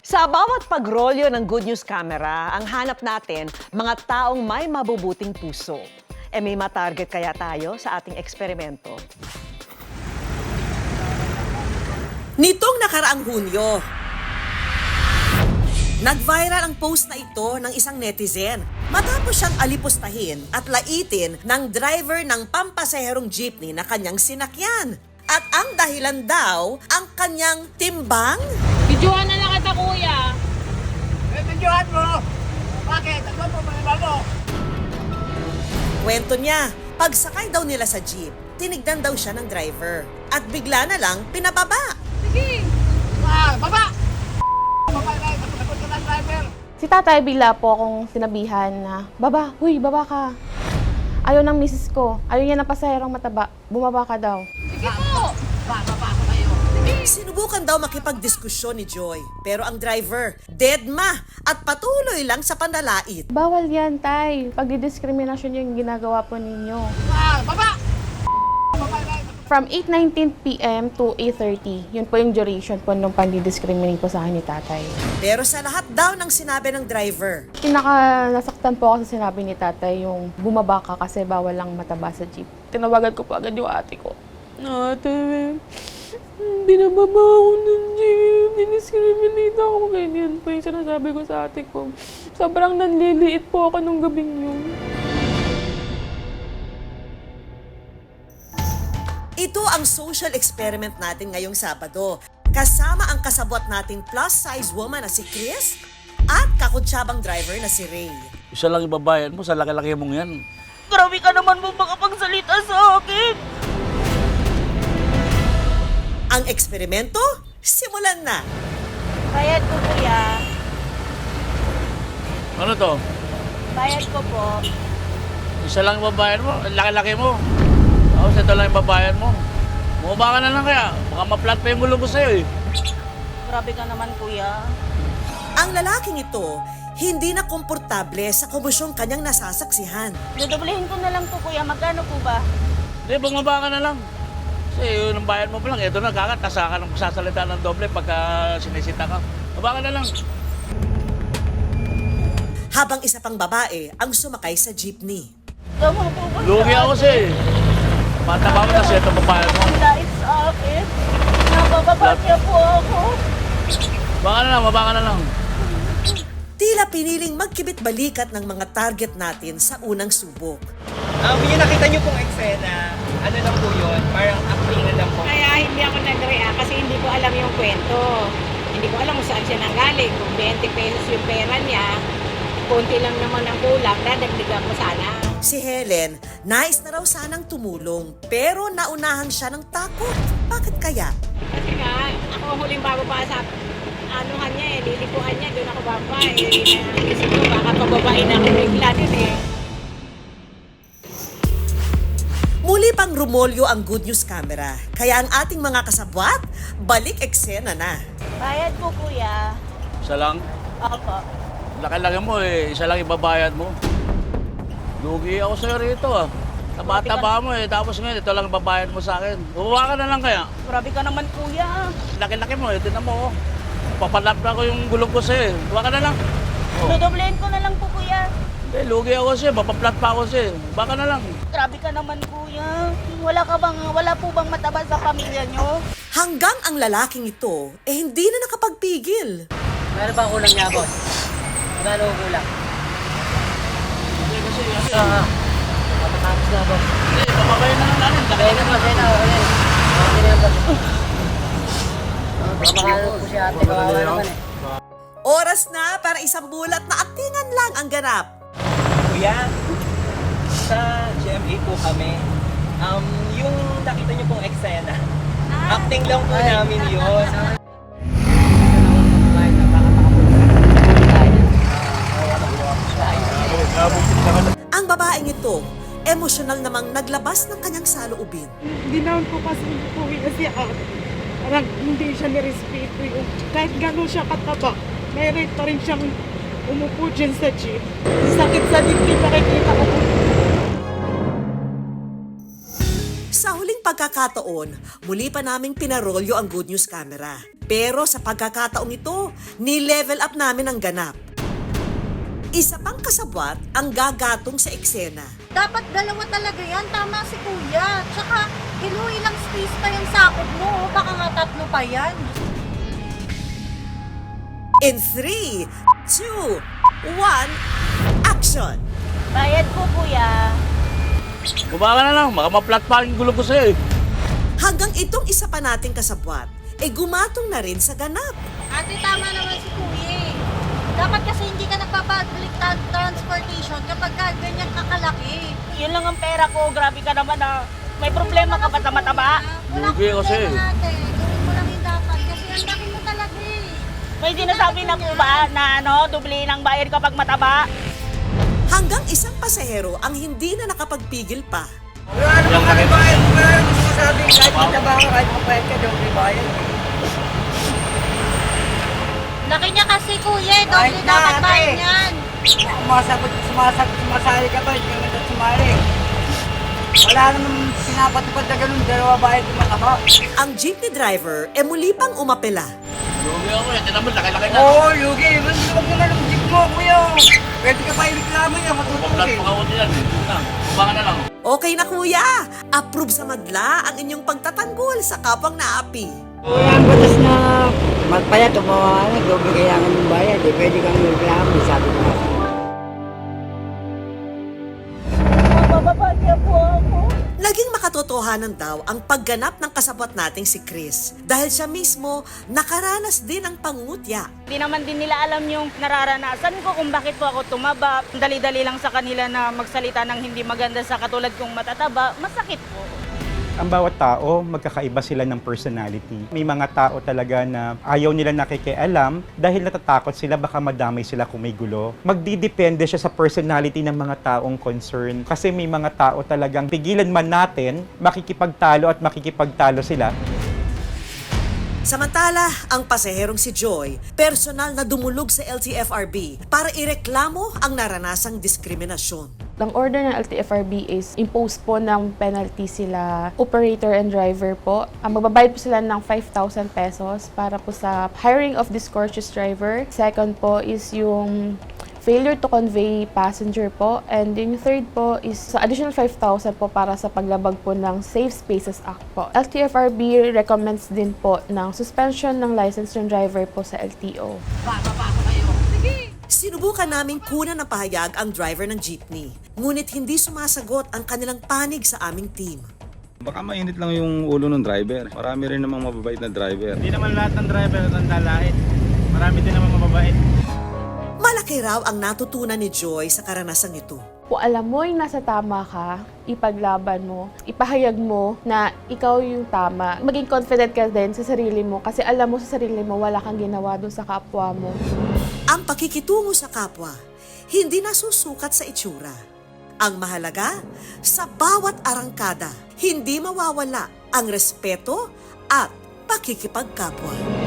Sa bawat pagrolyo ng Good News Camera, ang hanap natin, mga taong may mabubuting puso. May matarget kaya tayo sa ating eksperimento? Nitong nakaraang Hunyo, nag-viral ang post na ito ng isang netizen matapos siyang alipustahin at laitin ng driver ng pampasaherong jeepney na kanyang sinakyan. At ang dahilan daw, ang kanyang timbang? Videohan na lang kita, kuya. Videohan mo! Bakit? Ako mo ba mo? Kwento niya, pagsakay daw nila sa jeep, tinignan daw siya ng driver at bigla na lang pinababa. Sige. Baba! Baba na, takot ka ng driver. Si tatay bigla po akong sinabihan na, "Baba, huy, baba ka." Ayaw ng misis ko, ayaw niya ng pasaherong mataba, bumaba ka daw. Sige po. Baba ko kayo. Sinubukan daw makipagdiskusyon ni Joy, pero ang driver, deadma at patuloy lang sa panlalait. Bawal yan, tay. Pagdidiskriminasyon yung ginagawa po ninyo. Baba! Baba na. From 8:19 p.m. to 8:30, yun po yung duration po nung pagdidiscriminate po sa akin ni tatay. Pero sa lahat daw ng sinabi ng driver, Nasaktan po ako sa sinabi ni tatay yung bumaba ka kasi bawal lang mataba sa jeep. Tinawagan ko po agad yung ate ko. Ate, binababa ako ng jeep, diniscriminate ako, ganyan po yung sinasabi ko sa ate ko. Sobrang nanliliit po ako nung gabing yun. ito ang social experiment natin ngayong Sabado. Kasama ang kasabwat nating plus-size woman na si Chris at kakutsyabang driver na si Ray. Isa lang ibabayad mo sa laki-laki mong yan. Grabe ka naman mo makapagsalita sa akin. Ang eksperimento, simulan na! Bayad ko, kuya. Ano to? Bayad ko po. Isa lang ibabayad mo, laki-laki mo. Tapos ito lang ibabayad mo. Bumaba ka na lang kaya. Baka ma-flat pa yung gulo ko sa'yo eh. Grabe ka naman, kuya. Ang lalaking ito, hindi na komportable sa komosyong kanyang nasasaksihan. Dodoblehin ko na lang po, kuya. Magkano po ba? Hindi, bumaba ka na lang. Kasi yun ang bayad mo pa lang. Ito na, kakatasa ka ng sasalita ng doble pagka sinisita ka. Bumaba ka na lang. Habang isa pang babae ang sumakay sa jeepney. Tama po ba? Lugi ako sa'yo eh. Mataba mo na siya itong babayad mo. Lait sa akin. Nabababa niya po ako. Baka na lang, baba ka na lang. Tila piniling magkibit-balikat ng mga target natin sa unang subok. Yung nakita niyo pong eksena, ano lang po yun? Parang actingan lang po. Kaya hindi ako nag-react kasi hindi ko alam yung kwento. Hindi ko alam kung saan siya nanggaling. Kung 20 pesos yung pera niya, konti lang naman ang kulang, dadagdagan ko sana. Si Helen, nais na raw sanang tumulong pero naunahan siya ng takot. Bakit kaya? Kasi nga, ako ang huling bababa sa anuhan niya lilikuan niya, doon ako bababa naisip ko, baka pababain ako bigla din Muli pang rumolyo ang Good News Camera. Kaya ang ating mga kasabwat, balik eksena na. Bayad ko, kuya. Isa lang. Opo. Laki-laki mo eh. Isa lang ibabayad mo. Lugi ako sa'yo rito ah. Taba-taba mo eh. Tapos ngayon, ito lang ibabayad mo sa akin. Bumaba ka na lang kaya. Grabe ka naman, kuya. Laki-laki mo eh. Tinan mo oh. Papalap na ko yung gulong ko sa'yo eh. Bumaba ka na lang. Oh. Dodoblehin ko na lang po, kuya. Eh, lugi ako sa'yo. Papaplat pa ako sa'yo. Baka na lang. Grabe ka naman, kuya. Wala po bang mataba sa pamilya nyo? Hanggang ang lalaking ito, hindi na nakapagpigil. Meron bang kulang niya, boss? Magkano ang kulang? Hindi kasi ano eh. Matapos na, boss. Hindi, papabayin na lang natin. Okay na, boss. Okay na. Okay na, boss. Makakalo po si ate. Kawawa naman eh. Oras na para isang bulat na aktingan lang ang ganap. Kuya, sa GMA po kami. Yung nakita niyo pong eksena, acting lang po namin yun. Ang babaeng ito, emosyonal namang naglabas ng kanyang saloobin. Ginaon ko kasi po si ate. Parang hindi siya nirespeto yung kahit gano'n siya kataba. May right pa rin siyang umupo dyan sa jeep. Sakit sa dibdib nakikita ko po. Sa huling pagkakataon, muli pa naming pinarolyo ang Good News Camera. Pero sa pagkakataong ito, ni-level up namin ang ganap. Isa pang kasabwat ang gagatong sa eksena. Dapat dalawa talaga yan. Tama si kuya. Tsaka, ilang space pa yung sakot mo. Baka nga 3 pa yan. In 3, 2, 1, action! Bayad po kuya. Bumaba ka na lang, baka ma-flat pa yung gulong ko sa'yo eh. Hanggang itong isa pa nating kasabwat, gumatong na rin sa ganap. Ate, tama naman si kuya. Dapat kasi hindi ka nagpa-public transportation kapag ganyan kakalaki. Yun lang ang pera ko. Grabe ka naman na may problema ka ba sa mataba? Wala Lugi akong kasi. pera, ate. Gawin mo lang yung dapat kasi ang laki mo talaga eh. May sinasabi na po ba na dubli ng bayad kapag mataba? Hanggang isang pasahero ang hindi na nakapagpigil pa. Wala naman kami bayad. Wala naman sinasabi. Kahit mataba ka, kahit mapayat ka, doble bayad. Laki niya kasi kuya, Kahit doble na, dapat ate. bayad yan. Sumasali ka ba? Hindi ka sumali. Wala naman pinapatupad na ganun. 2 bayad yung mataba. Ang jeepney driver muli pang umapela. Lugi ako eh, tinamad, laki-laki na. Oo, Yugi. Huwag naman ang jeep mo, kuya. Pwede ka pa ireklamo niya, Pag-flat matutukin. pa ako diyan eh. Bumaba ka na lang. Okay na kuya, approve sa madla ang inyong pagtatanggol sa kapwang naapi. Kuya, ang batas na magpayat o mawala, doble kailangan ng bayad. Pwede kang reklamo, sabi ko. Bababa niya po ako. Naging makatotohanan daw ang pagganap ng kasabwat nating si Chris dahil siya mismo nakaranas din ng pangungutya. Hindi naman din nila alam yung nararanasan ko kung bakit po ako tumaba. Dali-dali lang sa kanila na magsalita ng hindi maganda sa katulad kong matataba. Masakit po. Ang bawat tao, magkakaiba sila ng personality. May mga tao talaga na ayaw nila nakikialam dahil natatakot sila baka madamay sila kung may gulo. Magdidepende siya sa personality ng mga taong concern. Kasi may mga tao talagang pigilan man natin, makikipagtalo at makikipagtalo sila. Samantala, ang pasaherong si Joy, personal na dumulog sa LTFRB para ireklamo ang naranasang diskriminasyon. Ang order ng LTFRB is impose po ng penalty sila operator and driver po. Magbabayad po sila ng 5,000 pesos para po sa hiring of discourteous driver. Second po is yung failure to convey passenger po. And yung third po is sa additional 5,000 po para sa paglabag po ng Safe Spaces Act po. LTFRB recommends din po ng suspension ng license ng driver po sa LTO. Sinubukan naming kunan ng pahayag ang driver ng jeepney, ngunit hindi sumasagot ang kanilang panig sa aming team. Baka mainit lang yung ulo ng driver. Marami rin namang mababait na driver. Hindi naman lahat ng driver ang lalait. Marami din naman mababait. Malaki raw ang natutunan ni Joy sa karanasang ito. Kung alam mo yung nasa tama ka, ipaglaban mo, ipahayag mo na ikaw yung tama. Maging confident ka din sa sarili mo kasi alam mo sa sarili mo wala kang ginawa dun sa kapwa mo. Ang pakikitungo sa kapwa, hindi nasusukat sa itsura. Ang mahalaga, sa bawat arangkada, hindi mawawala ang respeto at pakikipagkapwa.